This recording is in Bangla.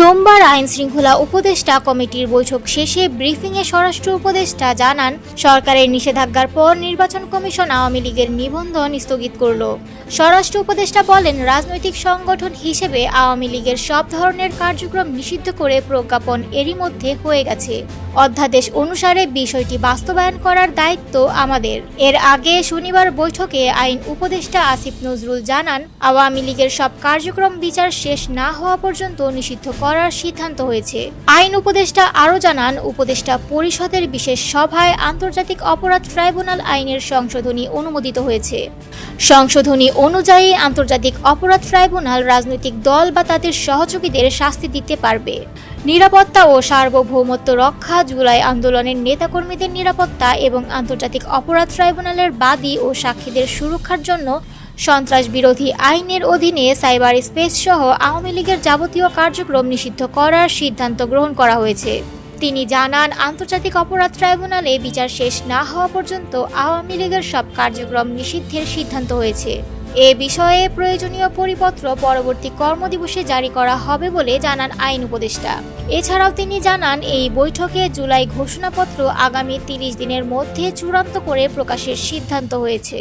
সোমবার আইন শৃঙ্খলা উপদেষ্টা কমিটির বৈঠক শেষে ব্রিফিংয়ে স্বরাষ্ট্র উপদেষ্টা জানান, সরকারের নিষেধাজ্ঞার পর নির্বাচন কমিশন আওয়ামী লীগের নিবন্ধন স্থগিত করল। স্বরাষ্ট্র উপদেষ্টা বলেন, রাজনৈতিক সংগঠন হিসেবে আওয়ামী লীগের সব ধরনের কার্যক্রম নিষিদ্ধ করে প্রজ্ঞাপন এরই মধ্যে হয়ে গেছে। অধ্যাদেশ অনুসারে বিষয়টি বাস্তবায়ন করার দায়িত্ব আমাদের। এর আগে শনিবার বৈঠকে আইন উপদেষ্টা আসিফ নজরুল জানান, আওয়ামী লীগের সব কার্যক্রম বিচার শেষ না হওয়া পর্যন্ত নিষিদ্ধ করার সিদ্ধান্ত হয়েছে। আইন উপদেষ্টা আরও জানান, উপদেষ্টা পরিষদের বিশেষ সভায় আন্তর্জাতিক অপরাধ ট্রাইব্যুনাল আইনের সংশোধনী অনুমোদিত হয়েছে। সংশোধনী অনুযায়ী আন্তর্জাতিক অপরাধ ট্রাইব্যুনাল রাজনৈতিক দল বা তাদের সহযোগীদের শাস্তি দিতে পারবে। নিরাপত্তা ও সার্বভৌমত্ব রক্ষা, জুলাই আন্দোলনের নেতাকর্মীদের নিরাপত্তা এবং আন্তর্জাতিক অপরাধ ট্রাইব্যুনালের বাদী ও সাক্ষীদের সুরক্ষার জন্য সন্ত্রাস বিরোধী আইনের অধীনে সাইবার স্পেস সহ আওয়ামী লীগের যাবতীয় কার্যক্রম নিষিদ্ধ করার সিদ্ধান্ত গ্রহণ করা হয়েছে। তিনি জানান, আন্তর্জাতিক অপরাধ ট্রাইব্যুনালে বিচার শেষ না হওয়া পর্যন্ত আওয়ামী লীগের সব কার্যক্রম নিষিদ্ধের সিদ্ধান্ত হয়েছে। এ বিষয়ে প্রয়োজনীয় পরিপত্র পরবর্তী কর্মদিবসে জারি করা হবে বলে জানান আইন উপদেষ্টা। এছাড়াও তিনি জানান, এই বৈঠকে জুলাই ঘোষণাপত্র আগামী 30 দিনের মধ্যে চূড়ান্ত করে প্রকাশের সিদ্ধান্ত হয়েছে।